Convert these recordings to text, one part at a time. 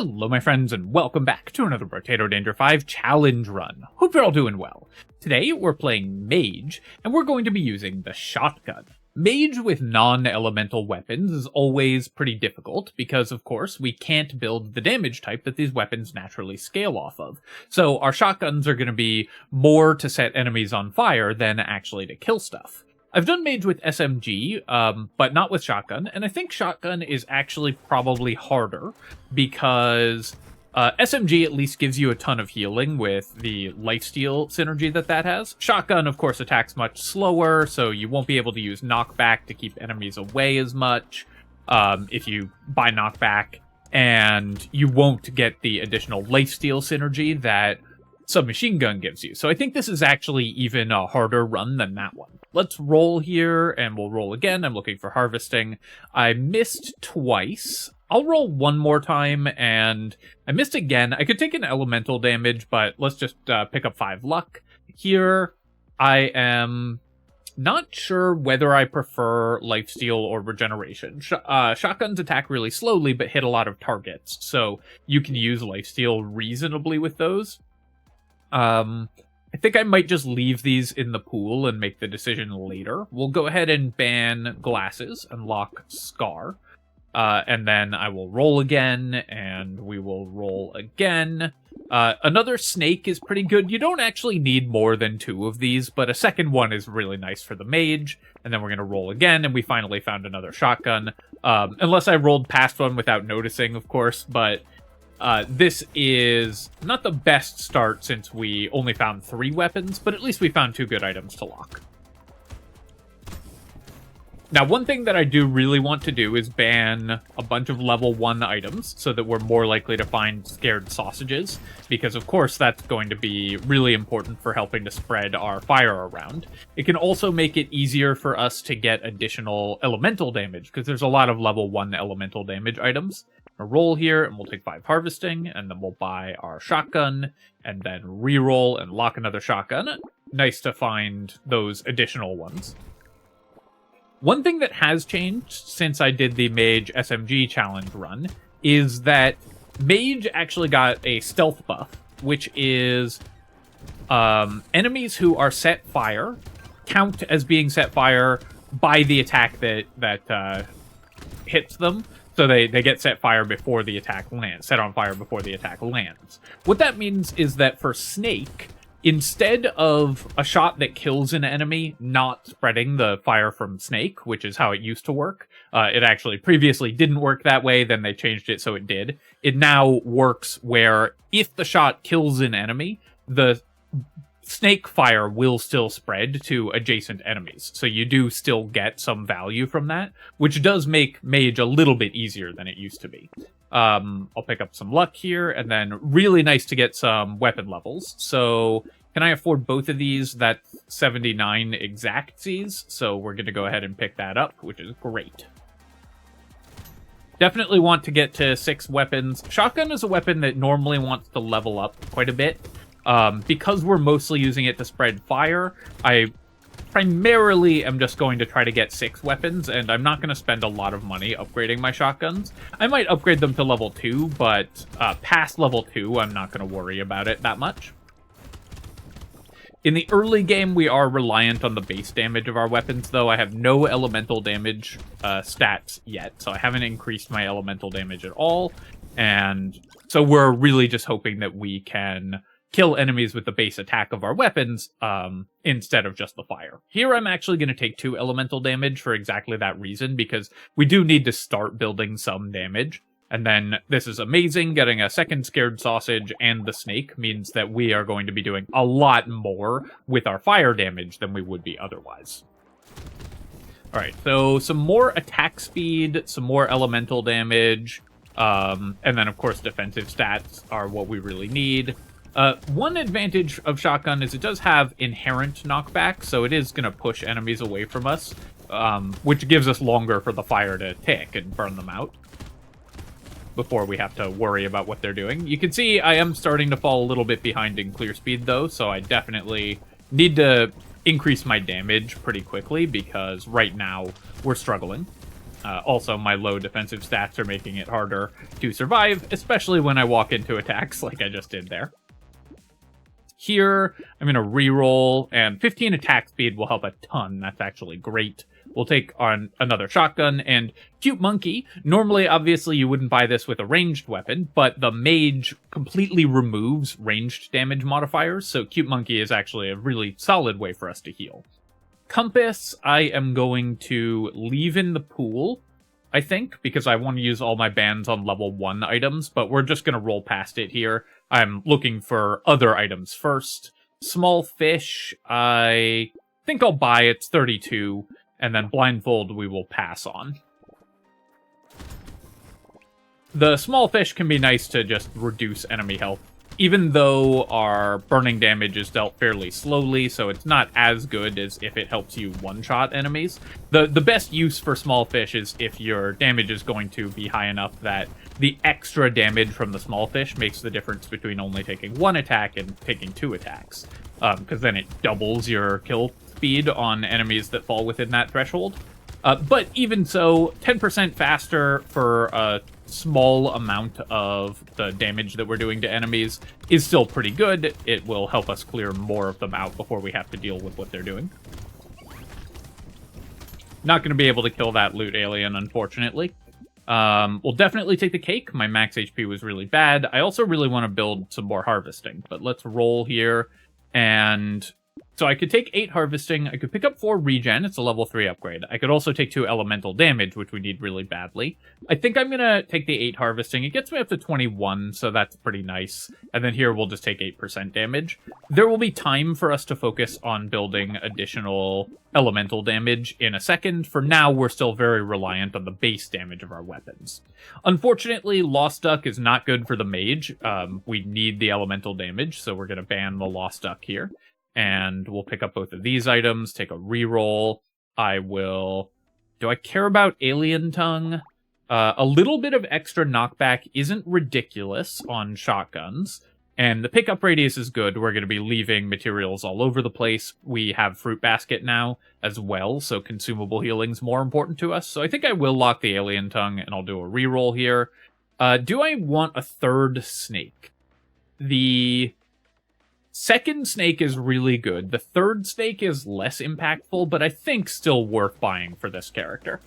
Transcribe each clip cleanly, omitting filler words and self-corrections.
Hello my friends and welcome back to another Brotato Danger 5 challenge run. Hope you're all doing well. Today we're playing Mage and we're going to be using the shotgun. Mage with non-elemental weapons is always pretty difficult because of course we can't build the damage type that these weapons naturally scale off of. So our shotguns are going to be more to set enemies on fire than actually to kill stuff. I've done Mage with SMG, but not with Shotgun, and I think Shotgun is actually probably harder, because SMG at least gives you a ton of healing with the lifesteal synergy that has. Shotgun, of course, attacks much slower, so you won't be able to use knockback to keep enemies away as much if you buy knockback, and you won't get the additional lifesteal synergy that submachine gun gives you. So I think this is actually even a harder run than that one. Let's roll here, and we'll roll again. I'm looking for harvesting. I missed twice. I'll roll one more time, and I missed again. I could take an elemental damage, but let's just pick up 5 luck. Here, I am not sure whether I prefer lifesteal or regeneration. Shotguns attack really slowly, but hit a lot of targets, so you can use lifesteal reasonably with those. I think I might just leave these in the pool and make the decision later. We'll go ahead and ban glasses and lock Scar. And then I will roll again, and we will roll again. Another snake is pretty good. You don't actually need more than 2 of these, but a second one is really nice for the mage. And then we're going to roll again, and we finally found another shotgun. Unless I rolled past one without noticing, of course, but this is not the best start since we only found 3 weapons, but at least we found 2 good items to lock. Now, one thing that I do really want to do is ban a bunch of level 1 items so that we're more likely to find scared sausages, because of course that's going to be really important for helping to spread our fire around. It can also make it easier for us to get additional elemental damage, because there's a lot of level 1 elemental damage items. A roll here, and we'll take 5 harvesting, and then we'll buy our shotgun, and then re-roll and lock another shotgun. Nice to find those additional ones. One thing that has changed since I did the Mage SMG challenge run is that Mage actually got a stealth buff, which is enemies who are set fire count as being set fire by the attack that hits them. So they get set fire before the attack lands, set on fire before the attack lands. What that means is that for Snake, instead of a shot that kills an enemy not spreading the fire from Snake, which is how it used to work, it actually previously didn't work that way, then they changed it so it did. It now works where if the shot kills an enemy, the Snake fire will still spread to adjacent enemies, so you do still get some value from that, which does make Mage a little bit easier than it used to be. I'll pick up some luck here, and then really nice to get some weapon levels. So can I afford both of these? That's 79 exactsies, so we're going to go ahead and pick that up, which is great. Definitely want to get to 6 weapons. Shotgun is a weapon that normally wants to level up quite a bit. Because we're mostly using it to spread fire, I primarily am just going to try to get 6 weapons, and I'm not going to spend a lot of money upgrading my shotguns. I might upgrade them to level 2, but past level 2, I'm not going to worry about it that much. In the early game, we are reliant on the base damage of our weapons, though. I have no elemental damage stats yet, so I haven't increased my elemental damage at all, and so we're really just hoping that we can kill enemies with the base attack of our weapons instead of just the fire. Here I'm actually going to take 2 elemental damage for exactly that reason, because we do need to start building some damage. And then this is amazing. Getting a second scared sausage and the snake means that we are going to be doing a lot more with our fire damage than we would be otherwise. Alright, so some more attack speed, some more elemental damage, and then of course defensive stats are what we really need. One advantage of shotgun is it does have inherent knockback, so it is going to push enemies away from us, which gives us longer for the fire to tick and burn them out before we have to worry about what they're doing. You can see I am starting to fall a little bit behind in clear speed, though, so I definitely need to increase my damage pretty quickly, because right now we're struggling. Also, my low defensive stats are making it harder to survive, especially when I walk into attacks like I just did there. Here, I'm going to reroll, and 15 attack speed will help a ton. That's actually great. We'll take on another shotgun, and Cute Monkey. Normally, obviously, you wouldn't buy this with a ranged weapon, but the Mage completely removes ranged damage modifiers, so Cute Monkey is actually a really solid way for us to heal. Compass, I am going to leave in the pool, I think, because I want to use all my bans on level 1 items, but we're just going to roll past it here. I'm looking for other items first. Small fish, I think I'll buy. It's 32, and then blindfold we will pass on. The small fish can be nice to just reduce enemy health, even though our burning damage is dealt fairly slowly, so it's not as good as if it helps you one-shot enemies. The best use for small fish is if your damage is going to be high enough that the extra damage from the small fish makes the difference between only taking 1 attack and taking 2 attacks. Because then it doubles your kill speed on enemies that fall within that threshold. But even so, 10% faster for a small amount of the damage that we're doing to enemies is still pretty good. It will help us clear more of them out before we have to deal with what they're doing. Not going to be able to kill that loot alien, unfortunately. We'll definitely take the cake. My max HP was really bad. I also really want to build some more harvesting, but let's roll here. And so I could take 8 harvesting. I could pick up 4 regen. It's a level 3 upgrade. I could also take 2 elemental damage, which we need really badly. I think I'm going to take the 8 harvesting. It gets me up to 21, so that's pretty nice. And then here we'll just take 8% damage. There will be time for us to focus on building additional elemental damage in a second. For now, we're still very reliant on the base damage of our weapons. Unfortunately, Lost Duck is not good for the Mage. We need the elemental damage, so we're going to ban the Lost Duck here. And we'll pick up both of these items, take a reroll. I will... Do I care about Alien Tongue? A little bit of extra knockback isn't ridiculous on shotguns. And the pickup radius is good. We're going to be leaving materials all over the place. We have Fruit Basket now as well, so consumable healing's more important to us. So I think I will lock the Alien Tongue, and I'll do a reroll here. Do I want a third snake? The second snake is really good. The third snake is less impactful, but I think still worth buying for this character.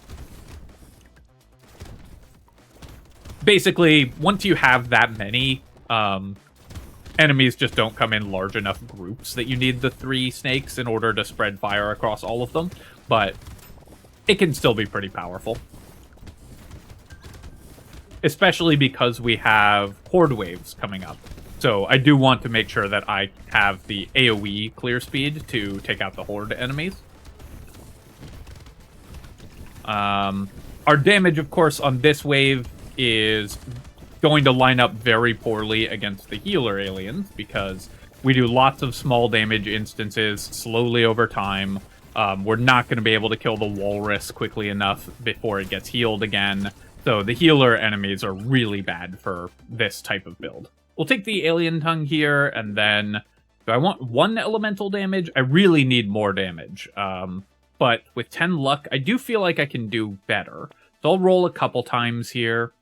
Basically, once you have that many, enemies just don't come in large enough groups that you need the 3 snakes in order to spread fire across all of them, but it can still be pretty powerful. Especially because we have horde waves coming up. So I do want to make sure that I have the AoE clear speed to take out the horde enemies. Our damage, of course, on this wave is going to line up very poorly against the healer aliens because we do lots of small damage instances slowly over time. We're not going to be able to kill the walrus quickly enough before it gets healed again. So the healer enemies are really bad for this type of build. We'll take the Alien Tongue here, and then... Do I want 1 elemental damage? I really need more damage. But with 10 luck, I do feel like I can do better. So I'll roll a couple times here.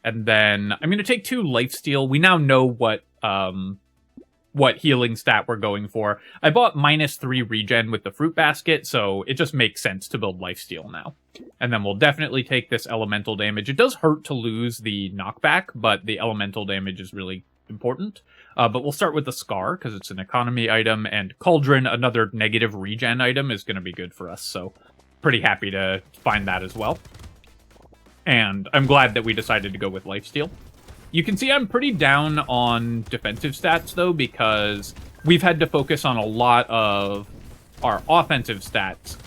And then I'm going to take 2 lifesteal. We now know what healing stat we're going for. I bought -3 regen with the Fruit Basket, so it just makes sense to build lifesteal now. And then we'll definitely take this elemental damage. It does hurt to lose the knockback, but the elemental damage is really important. But we'll start with the Scar, because it's an economy item, and Cauldron, another negative regen item, is going to be good for us, so pretty happy to find that as well. And I'm glad that we decided to go with lifesteal. You can see I'm pretty down on defensive stats, though, because we've had to focus on a lot of our offensive stats.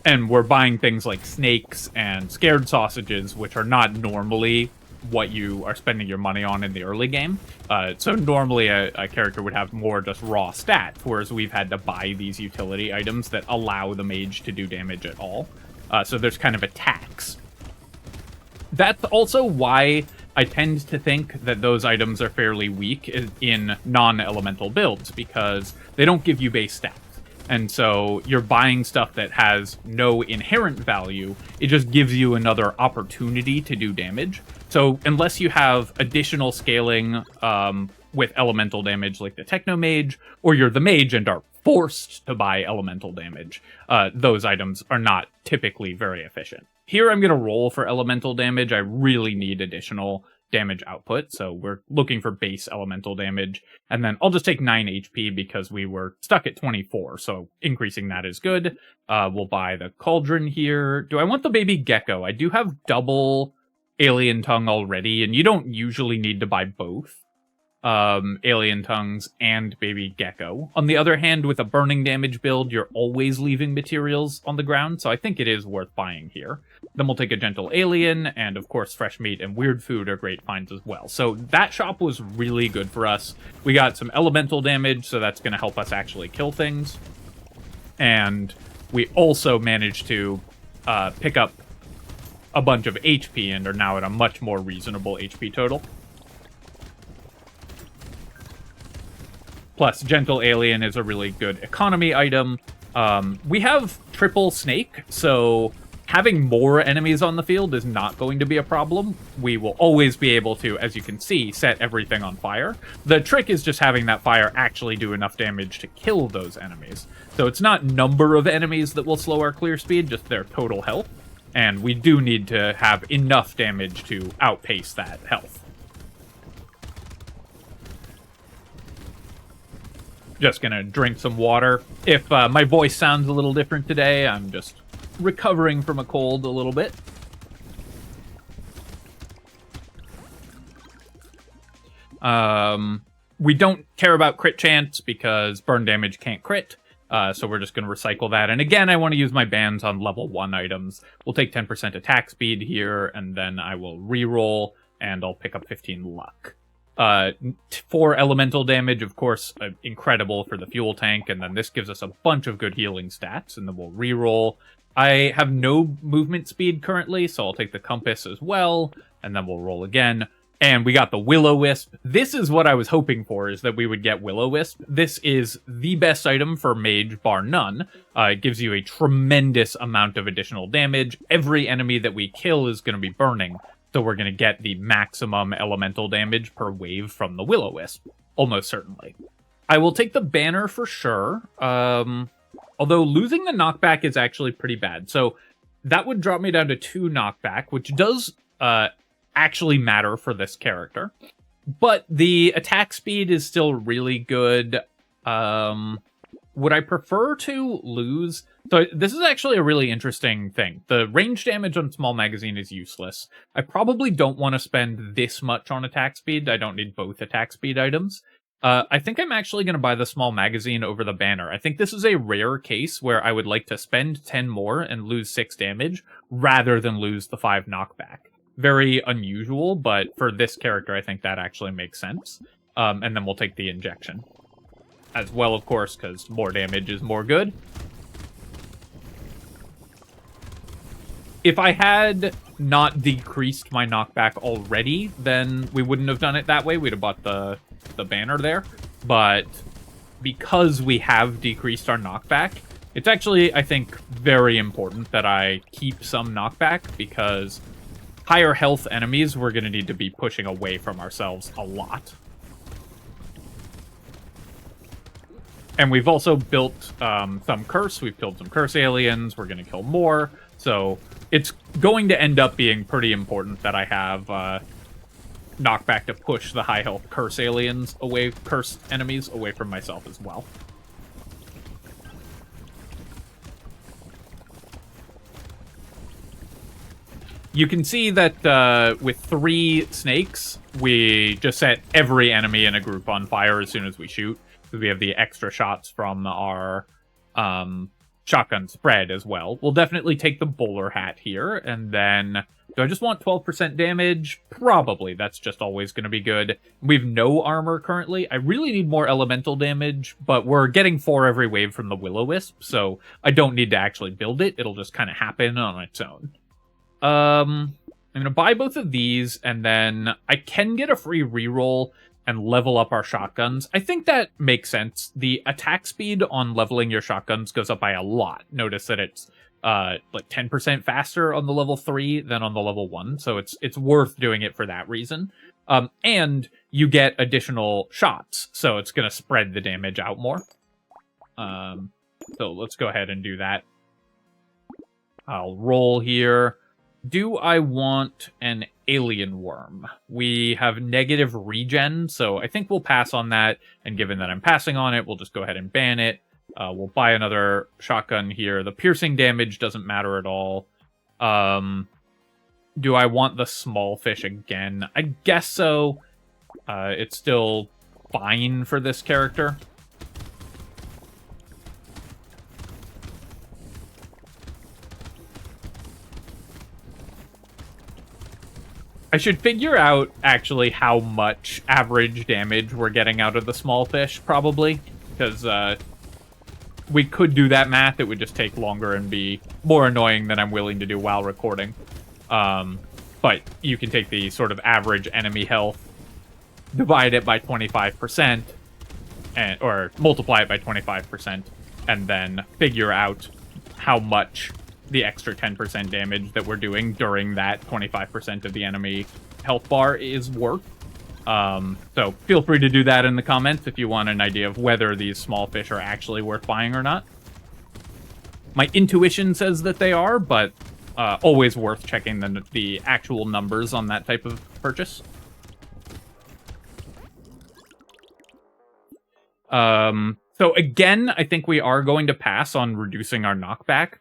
And we're buying things like snakes and scared sausages, which are not normally what you are spending your money on in the early game. So normally a character would have more just raw stats, whereas we've had to buy these utility items that allow the mage to do damage at all. So there's kind of a tax. That's also why I tend to think that those items are fairly weak in non-elemental builds, because they don't give you base stats. And so you're buying stuff that has no inherent value. It just gives you another opportunity to do damage. So unless you have additional scaling with elemental damage like the Techno Mage, or you're the Mage and are forced to buy elemental damage, those items are not typically very efficient. Here I'm going to roll for elemental damage. I really need additional damage output, so we're looking for base elemental damage, and then I'll just take 9 HP because we were stuck at 24, so increasing that is good. We'll buy the Cauldron here. Do I want the baby gecko? I do have double alien tongue already, and you don't usually need to buy both alien tongues and baby gecko. On the other hand, with a burning damage build, you're always leaving materials on the ground, so I think it is worth buying here. Then we'll take a gentle alien, and of course fresh meat and weird food are great finds as well. So that shop was really good for us. We got some elemental damage, so that's going to help us actually kill things. And we also managed to pick up a bunch of HP and are now at a much more reasonable HP total. Plus, Gentle Alien is a really good economy item. We have triple snake, so having more enemies on the field is not going to be a problem. We will always be able to, as you can see, set everything on fire. The trick is just having that fire actually do enough damage to kill those enemies. So it's not number of enemies that will slow our clear speed, just their total health. And we do need to have enough damage to outpace that health. Just gonna drink some water. If my voice sounds a little different today, I'm just recovering from a cold a little bit. We don't care about crit chance because burn damage can't crit, so we're just going to recycle that. And again, I want to use my bans on level 1 items. We'll take 10% attack speed here, and then I will reroll, and I'll pick up 15 luck. 4 elemental damage, of course, incredible for the fuel tank, and then this gives us a bunch of good healing stats, and then we'll reroll. I have no movement speed currently, so I'll take the compass as well, and then we'll roll again. And we got the Willowisp. This is what I was hoping for, is that we would get Willowisp. This is the best item for Mage, bar none. It gives you a tremendous amount of additional damage. Every enemy that we kill is going to be burning, so we're going to get the maximum elemental damage per wave from the Willowisp, almost certainly. I will take the banner for sure, although losing the knockback is actually pretty bad. So that would drop me down to 2 knockback, which does actually matter for this character. But the attack speed is still really good. Would I prefer to lose? So this is actually a really interesting thing. The range damage on small magazine is useless. I probably don't want to spend this much on attack speed. I don't need both attack speed items. I think I'm actually going to buy the small magazine over the banner. I think this is a rare case where I would like to spend 10 more and lose 6 damage rather than lose the 5 knockback. Very unusual, but for this character, I think that actually makes sense. And then we'll take the injection as well, of course, because more damage is more good. If I had not decreased my knockback already, then we wouldn't have done it that way. We'd have bought the banner there. But because we have decreased our knockback, it's actually, I think, very important that I keep some knockback, because higher health enemies, we're going to need to be pushing away from ourselves a lot. And we've also built some curse. We've killed some curse aliens. We're going to kill more. So it's going to end up being pretty important that I have knockback to push the high health curse aliens away, curse enemies away from myself as well. You can see that with 3 snakes, we just set every enemy in a group on fire as soon as we shoot. Because we have the extra shots from our shotgun spread as well. We'll definitely take the bowler hat here. And then, do I just want 12% damage? Probably. That's just always going to be good. We have no armor currently. I really need more elemental damage, but we're getting 4 every wave from the Willowisp, so I don't need to actually build it. It'll just kind of happen on its own. I'm going to buy both of these, and then I can get a free reroll and level up our shotguns. I think that makes sense. The attack speed on leveling your shotguns goes up by a lot. Notice that it's like 10% faster on the level 3 than on the level 1, so it's worth doing it for that reason. And you get additional shots, so it's going to spread the damage out more. So let's go ahead and do that. I'll roll here. Do I want an alien worm? We have negative regen, so I think we'll pass on that. And given that I'm passing on it, we'll just go ahead and ban it. We'll buy another shotgun here. The piercing damage doesn't matter at all. Do I want the small fish again? I guess so. It's still fine for this character. I should figure out, actually, how much average damage we're getting out of the small fish, probably. Because we could do that math. It would just take longer and be more annoying than I'm willing to do while recording. But you can take the sort of average enemy health, divide it by 25%, or multiply it by 25%, and then figure out how much the extra 10% damage that we're doing during that 25% of the enemy health bar is worth. So feel free to do that in the comments if you want an idea of whether these small fish are actually worth buying or not. My intuition says that they are, but always worth checking the actual numbers on that type of purchase. So again, I think we are going to pass on reducing our knockback.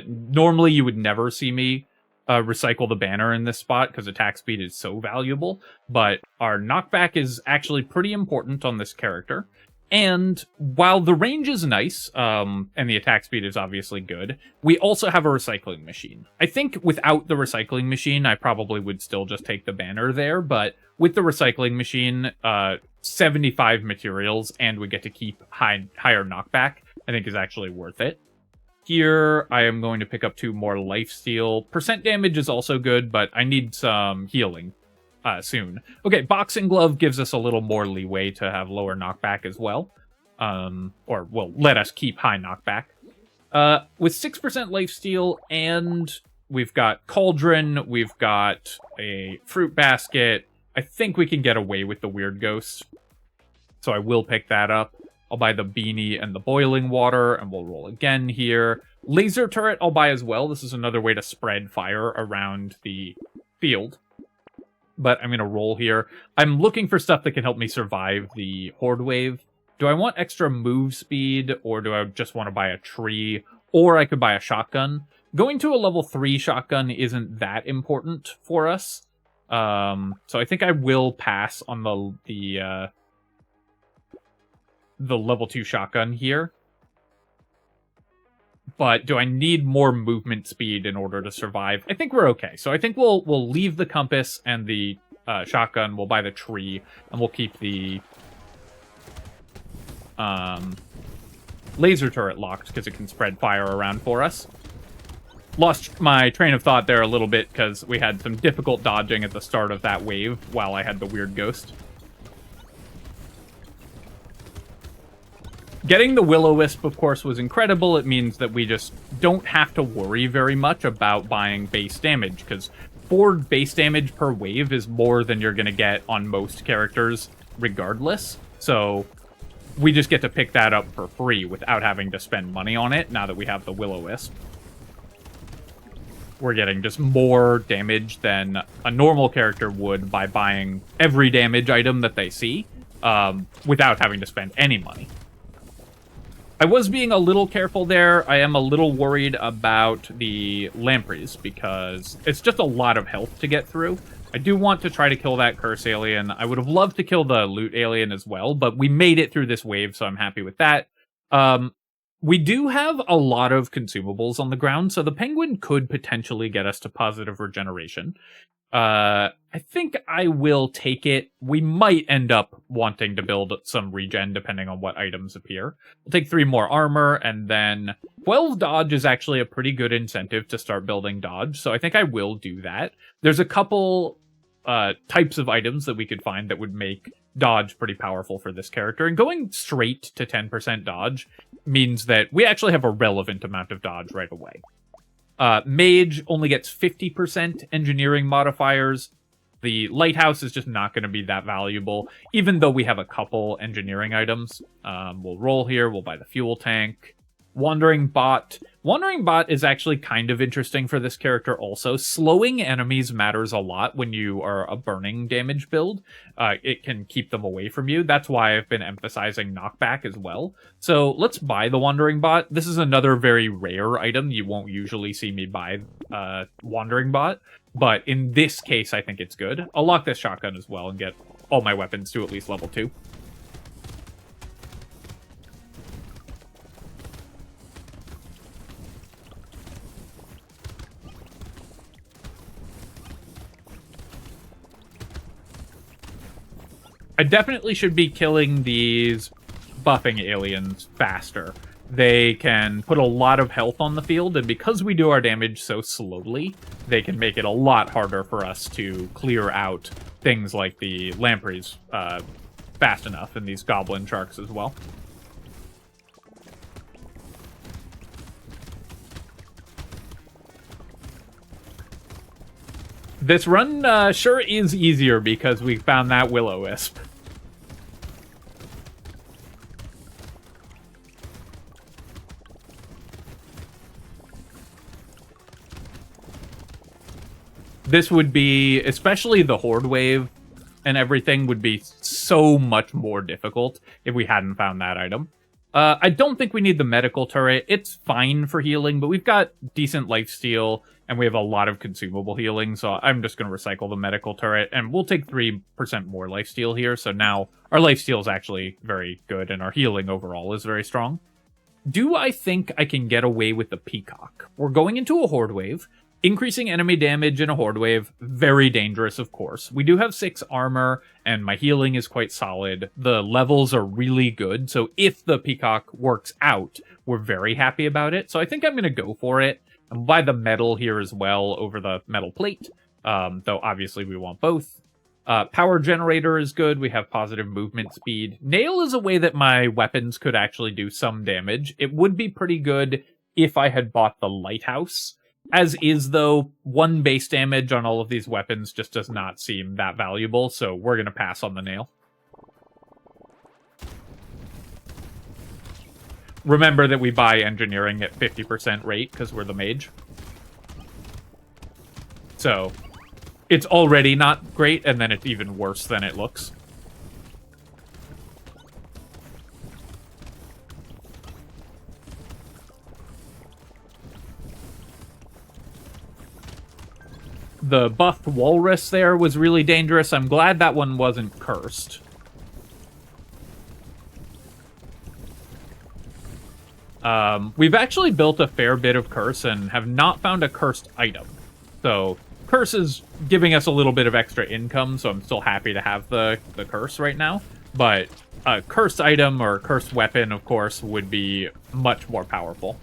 Normally you would never see me recycle the banner in this spot because attack speed is so valuable, but our knockback is actually pretty important on this character. And while the range is nice, and the attack speed is obviously good, we also have a recycling machine. I think without the recycling machine, I probably would still just take the banner there, but with the recycling machine, 75 materials, and we get to keep higher knockback, I think is actually worth it. Here, I am going to pick up 2 more lifesteal. Percent damage is also good, but I need some healing soon. Okay, boxing glove gives us a little more leeway to have lower knockback as well. Or will let us keep high knockback. With 6% lifesteal, and we've got cauldron, we've got a fruit basket. I think we can get away with the weird ghost, so I will pick that up. I'll buy the beanie and the boiling water, and we'll roll again here. Laser turret I'll buy as well. This is another way to spread fire around the field. But I'm going to roll here. I'm looking for stuff that can help me survive the horde wave. Do I want extra move speed, or do I just want to buy a tree? Or I could buy a shotgun. Going to a level 3 shotgun isn't that important for us. So I think I will pass on the level 2 shotgun here. But do I need more movement speed in order to survive? I think we're okay. So I think we'll leave the compass and the shotgun. We'll buy the tree, and we'll keep the laser turret locked because it can spread fire around for us. Lost my train of thought there a little bit because we had some difficult dodging at the start of that wave while I had the weird ghost. Getting the Willowisp, of course, was incredible. It means that we just don't have to worry very much about buying base damage, because 4 base damage per wave is more than you're going to get on most characters regardless. So we just get to pick that up for free without having to spend money on it now that we have the Willowisp. We're getting just more damage than a normal character would by buying every damage item that they see without having to spend any money. I was being a little careful there. I am a little worried about the lampreys because it's just a lot of health to get through. I do want to try to kill that curse alien. I would have loved to kill the loot alien as well, but we made it through this wave, so I'm happy with that. We do have a lot of consumables on the ground, so the penguin could potentially get us to positive regeneration. I think I will take it. We might end up wanting to build some regen depending on what items appear. We'll take 3 more armor, and then 12 dodge is actually a pretty good incentive to start building dodge, so I think I will do that. There's a couple types of items that we could find that would make dodge pretty powerful for this character. And going straight to 10% dodge means that we actually have a relevant amount of dodge right away. Mage only gets 50% engineering modifiers. The lighthouse is just not going to be that valuable, even though we have a couple engineering items. We'll roll here. We'll buy the fuel tank. Wandering Bot. Wandering Bot is actually kind of interesting for this character also. Slowing enemies matters a lot when you are a burning damage build. It can keep them away from you. That's why I've been emphasizing knockback as well. So let's buy the Wandering Bot. This is another very rare item. You won't usually see me buy Wandering Bot. But in this case, I think it's good. I'll lock this shotgun as well and get all my weapons to at least level 2. I definitely should be killing these buffing aliens faster. They can put a lot of health on the field, and because we do our damage so slowly, they can make it a lot harder for us to clear out things like the lampreys fast enough, and these goblin sharks as well. This run sure is easier because we found that Willowisp. This would be, especially the horde wave and everything, would be so much more difficult if we hadn't found that item. I don't think we need the medical turret. It's fine for healing, but we've got decent lifesteal, and we have a lot of consumable healing, so I'm just going to recycle the medical turret, and we'll take 3% more lifesteal here, so now our lifesteal is actually very good, and our healing overall is very strong. Do I think I can get away with the Peacock? We're going into a horde wave. Increasing enemy damage in a horde wave, very dangerous, of course. We do have 6 armor, and my healing is quite solid. The levels are really good, so if the Peacock works out, we're very happy about it. So I think I'm going to go for it. And buy the metal here as well over the metal plate, though obviously we want both. Power generator is good. We have positive movement speed. Nail is a way that my weapons could actually do some damage. It would be pretty good if I had bought the lighthouse. As is, though, 1 base damage on all of these weapons just does not seem that valuable, so we're going to pass on the nail. Remember that we buy engineering at 50% rate because we're the mage. So, it's already not great, and then it's even worse than it looks. The buffed walrus there was really dangerous. I'm glad that one wasn't cursed. We've actually built a fair bit of curse and have not found a cursed item. So, curse is giving us a little bit of extra income, so I'm still happy to have the curse right now. But a cursed item or a cursed weapon, of course, would be much more powerful.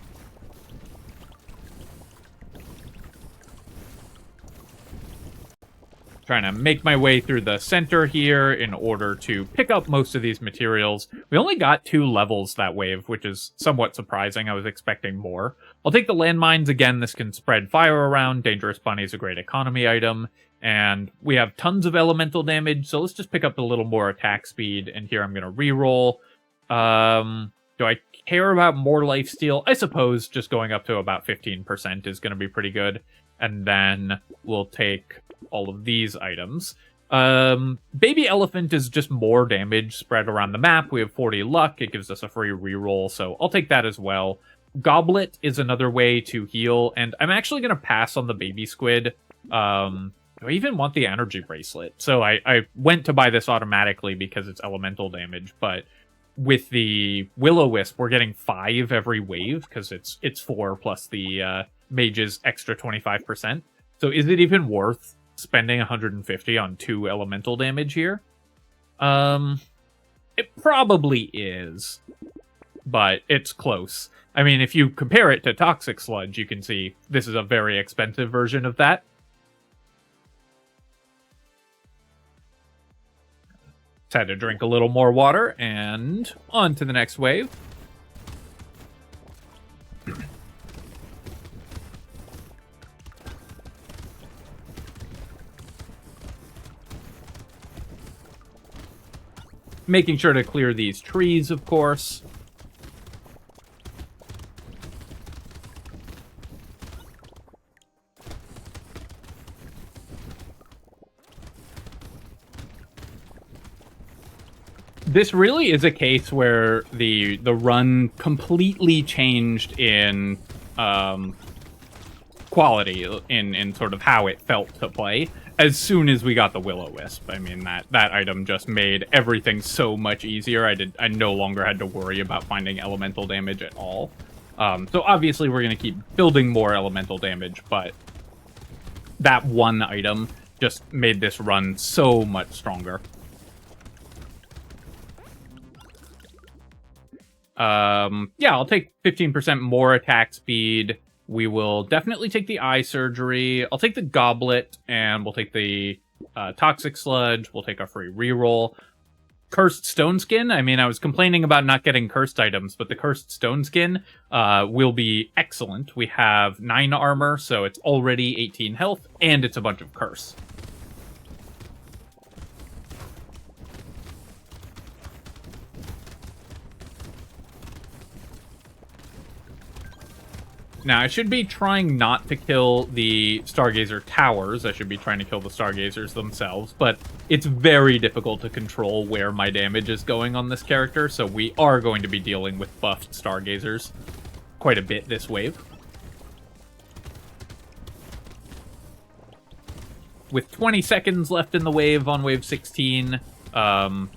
Trying to make my way through the center here in order to pick up most of these materials. We only got 2 levels that wave, which is somewhat surprising. I was expecting more. I'll take the landmines again. This can spread fire around. Dangerous Bunny is a great economy item. And we have tons of elemental damage, so let's just pick up a little more attack speed. And here I'm going to reroll. Do I care about more lifesteal? I suppose just going up to about 15% is going to be pretty good. And then we'll take all of these items. Baby Elephant is just more damage spread around the map. We have 40 luck. It gives us a free reroll, so I'll take that as well. Goblet is another way to heal, and I'm actually going to pass on the baby squid. Do I even want the energy bracelet? So I went to buy this automatically because it's elemental damage, but with the Willowisp, we're getting 5 every wave because it's 4 plus the Mage's extra 25%. So is it even worth spending 150 on 2 elemental damage here? It probably is, but it's close. I mean, if you compare it to Toxic Sludge, you can see this is a very expensive version of that. Just had to drink a little more water, and on to the next wave. Making sure to clear these trees, of course. This really is a case where the run completely changed in quality, in sort of how it felt to play as soon as we got the Willowisp. I mean, that item just made everything so much easier. I no longer had to worry about finding elemental damage at all. So obviously we're going to keep building more elemental damage, but that one item just made this run so much stronger. Yeah, I'll take 15% more attack speed. We will definitely take the eye surgery. I'll take the goblet, and we'll take the toxic sludge. We'll take our free reroll. Cursed stone skin. I mean, I was complaining about not getting cursed items, but the cursed stone skin will be excellent. We have 9 armor, so it's already 18 health, and it's a bunch of curse. Now, I should be trying not to kill the Stargazer towers. I should be trying to kill the Stargazers themselves, but it's very difficult to control where my damage is going on this character, so we are going to be dealing with buffed Stargazers quite a bit this wave. With 20 seconds left in the wave on wave 16, Curse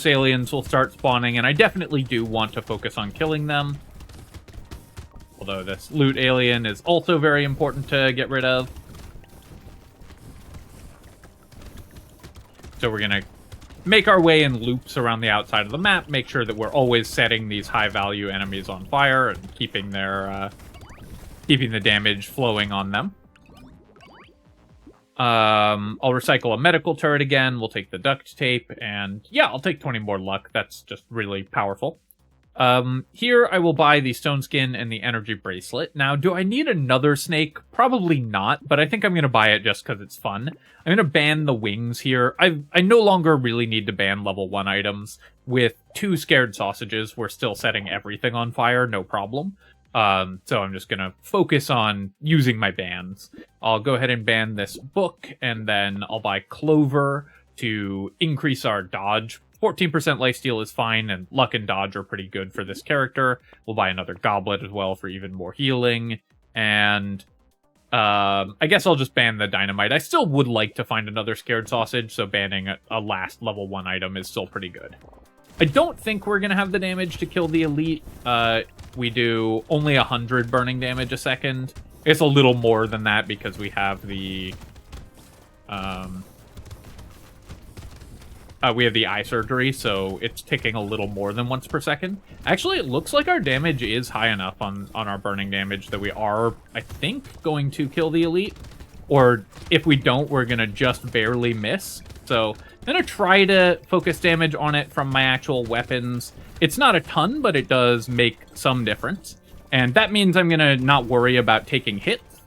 aliens will start spawning, and I definitely do want to focus on killing them. Although this loot alien is also very important to get rid of. So we're going to make our way in loops around the outside of the map, make sure that we're always setting these high-value enemies on fire and keeping their keeping the damage flowing on them. I'll recycle a medical turret again. We'll take the duct tape, and yeah, I'll take 20 more luck. That's just really powerful. Here I will buy the stone skin and the energy bracelet. Now, do I need another snake? Probably not, but I think I'm going to buy it just because it's fun. I'm going to ban the wings here. I no longer really need to ban level 1 items. With 2 scared sausages, we're still setting everything on fire, no problem. So I'm just going to focus on using my bans. I'll go ahead and ban this book, and then I'll buy Clover to increase our dodge. 14% lifesteal is fine, and luck and dodge are pretty good for this character. We'll buy another goblet as well for even more healing. And I guess I'll just ban the dynamite. I still would like to find another scared sausage, so banning a last level 1 item is still pretty good. I don't think we're going to have the damage to kill the elite. We do only 100 burning damage a second. It's a little more than that because we have the... we have the eye surgery, so it's ticking a little more than once per second. Actually, it looks like our damage is high enough on our burning damage that we are, I think, going to kill the elite. Or if we don't, we're going to just barely miss. So I'm going to try to focus damage on it from my actual weapons. It's not a ton, but it does make some difference. And that means I'm going to not worry about taking hits.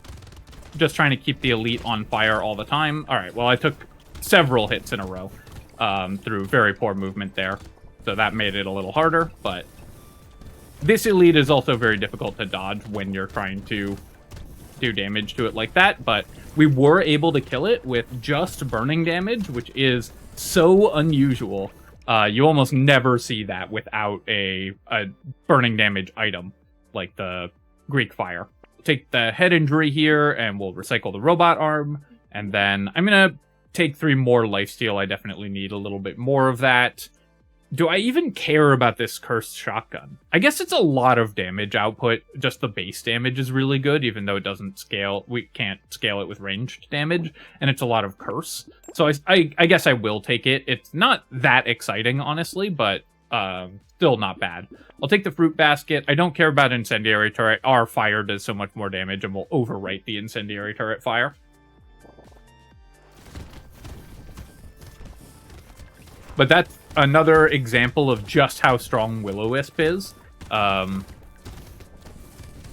Just trying to keep the elite on fire all the time. All right, well, I took several hits in a row. Through very poor movement there. So that made it a little harder, but this elite is also very difficult to dodge when you're trying to do damage to it like that, but we were able to kill it with just burning damage, which is so unusual. You almost never see that without a burning damage item, like the Greek Fire. Take the head injury here, and we'll recycle the robot arm, and then I'm gonna take 3 more lifesteal. I definitely need a little bit more of that. Do I even care about this cursed shotgun? I guess it's a lot of damage output. Just the base damage is really good, even though it doesn't scale. We can't scale it with ranged damage, and it's a lot of curse. So I guess I will take it. It's not that exciting, honestly, but still not bad. I'll take the fruit basket. I don't care about incendiary turret. Our fire does so much more damage, and we'll overwrite the incendiary turret fire. But that's another example of just how strong Willowisp is.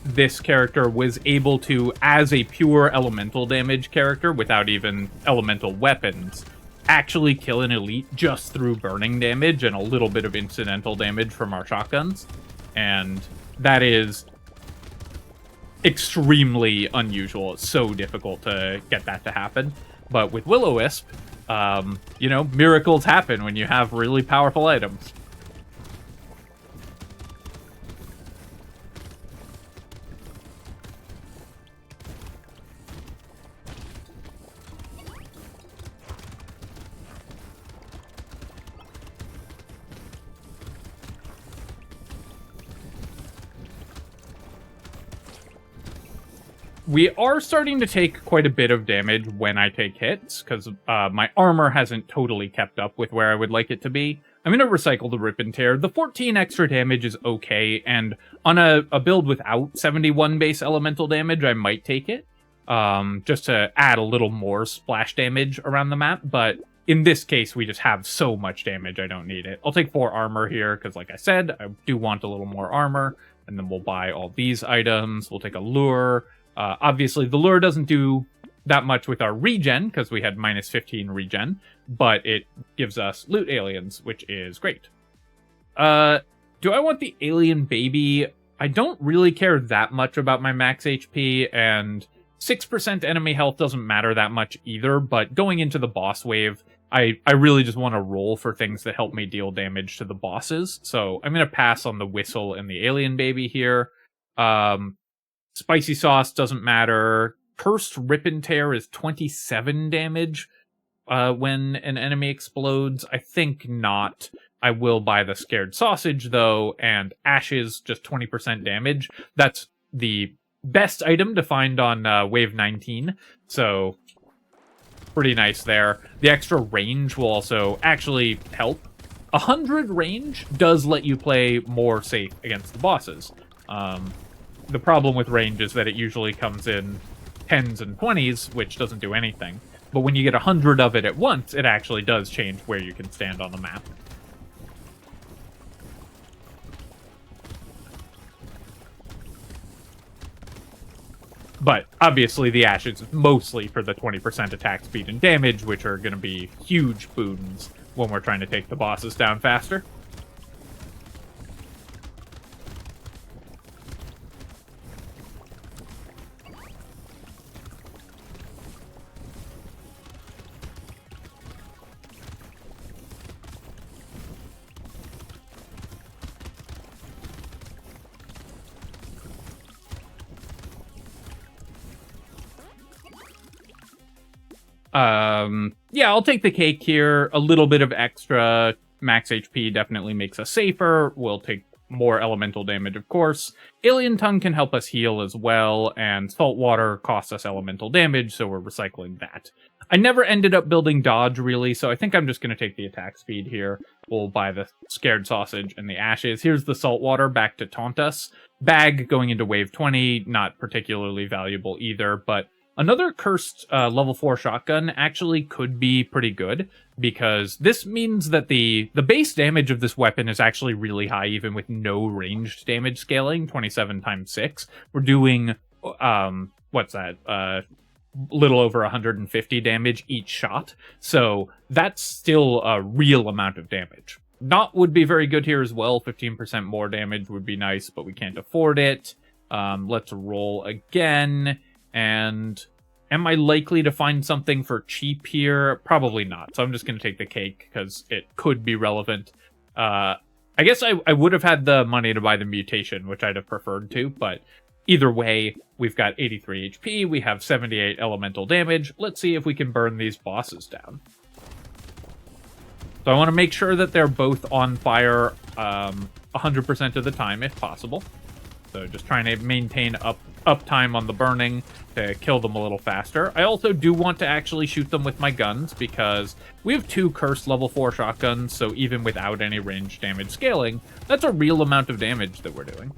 This character was able to, as a pure elemental damage character, without even elemental weapons, actually kill an elite just through burning damage and a little bit of incidental damage from our shotguns. And that is extremely unusual. It's so difficult to get that to happen. But with Willowisp, you know, miracles happen when you have really powerful items. We are starting to take quite a bit of damage when I take hits, because my armor hasn't totally kept up with where I would like it to be. I'm going to recycle the Rip and Tear. The 14 extra damage is okay, and on a build without 71 base elemental damage, I might take it, just to add a little more splash damage around the map, but in this case, we just have so much damage, I don't need it. I'll take 4 armor here, because like I said, I do want a little more armor, and then we'll buy all these items. We'll take a lure. Obviously, the lure doesn't do that much with our regen, because we had minus 15 regen, but it gives us loot aliens, which is great. Do I want the alien baby? I don't really care that much about my max HP, and 6% enemy health doesn't matter that much either, but going into the boss wave, I really just want to roll for things that help me deal damage to the bosses, so I'm going to pass on the whistle and the alien baby here. Spicy sauce doesn't matter. Cursed Rip and Tear is 27 damage when an enemy explodes. I think not. I will buy the Scared Sausage, though, and Ashes, just 20% damage. That's the best item to find on Wave 19, so pretty nice there. The extra range will also actually help. 100 range does let you play more safe against the bosses. The problem with range is that it usually comes in 10s and 20s, which doesn't do anything. But when you get 100 of it at once, it actually does change where you can stand on the map. But obviously the Ashes is mostly for the 20% attack speed and damage, which are going to be huge boons when we're trying to take the bosses down faster. Yeah, I'll take the cake here. A little bit of extra max HP definitely makes us safer. We'll take more elemental damage, of course. Alien Tongue can help us heal as well, and Salt Water costs us elemental damage, so we're recycling that. I never ended up building dodge, really, so I think I'm just going to take the attack speed here. We'll buy the Scared Sausage and the Ashes. Here's the Salt Water back to taunt us. Bag going into Wave 20, not particularly valuable either, but another cursed level 4 shotgun actually could be pretty good, because this means that the base damage of this weapon is actually really high, even with no ranged damage scaling, 27 times 6. We're doing, what's that, little over 150 damage each shot, so that's still a real amount of damage. Not would be very good here as well. 15% more damage would be nice, but we can't afford it. Let's roll again. And am I likely to find something for cheap here? Probably not. So I'm just going to take the cake because it could be relevant. I guess I would have had the money to buy the mutation, which I'd have preferred to. But either way, we've got 83 HP. We have 78 elemental damage. Let's see if we can burn these bosses down. So I want to make sure that they're both on fire 100% of the time, if possible. So just trying to maintain uptime on the burning to kill them a little faster. I also do want to actually shoot them with my guns, because we have 2 cursed level 4 shotguns, so even without any range damage scaling, that's a real amount of damage that we're doing.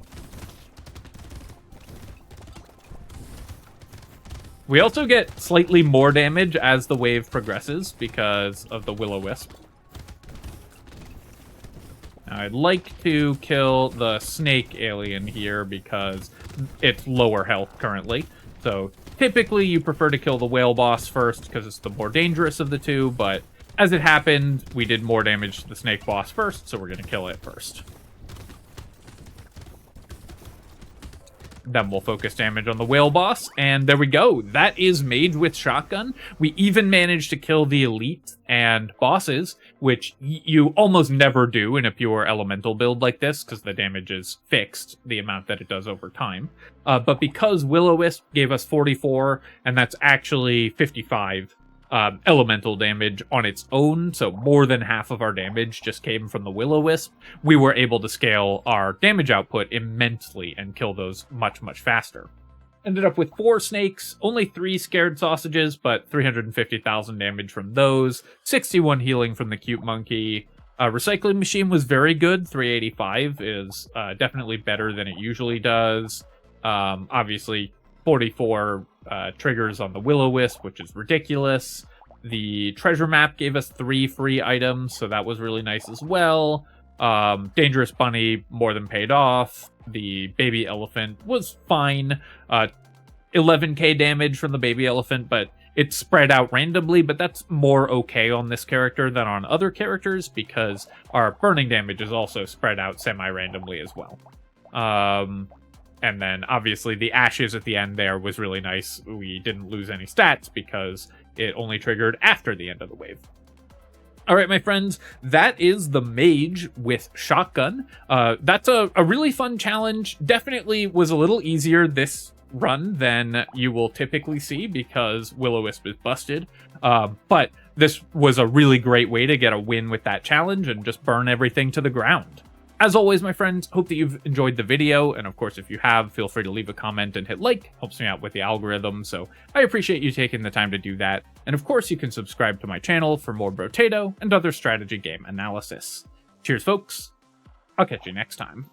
We also get slightly more damage as the wave progresses because of the Willowisp. I'd like to kill the snake alien here because it's lower health currently. So typically you prefer to kill the whale boss first because it's the more dangerous of the two, but as it happened, we did more damage to the snake boss first, so we're going to kill it first. Then we'll focus damage on the whale boss, and there we go. That is Mage with shotgun. We even managed to kill the elite and bosses, which you almost never do in a pure elemental build like this, because the damage is fixed, the amount that it does over time. But because Willowisp gave us 44, and that's actually 55 elemental damage on its own, so more than half of our damage just came from the Willowisp, we were able to scale our damage output immensely and kill those much, much faster. Ended up with 4 snakes, only 3 scared sausages, but 350,000 damage from those, 61 healing from the cute monkey. Recycling machine was very good, 385 is definitely better than it usually does. Obviously, 44 triggers on the Willowisp, which is ridiculous. The treasure map gave us 3 free items, so that was really nice as well. Dangerous bunny more than paid off. The baby elephant was fine. 11k damage from the baby elephant, but it's spread out randomly, but that's more okay on this character than on other characters because our burning damage is also spread out semi-randomly as well. And then, obviously, the ashes at the end there was really nice. We didn't lose any stats because it only triggered after the end of the wave. All right, my friends, that is the Mage with shotgun. That's a really fun challenge. Definitely was a little easier this run than you will typically see because Willowisp is busted. But this was a really great way to get a win with that challenge and just burn everything to the ground. As always, my friends, hope that you've enjoyed the video, and of course, if you have, feel free to leave a comment and hit like. Helps me out with the algorithm, so I appreciate you taking the time to do that. And of course, you can subscribe to my channel for more Brotato and other strategy game analysis. Cheers, folks. I'll catch you next time.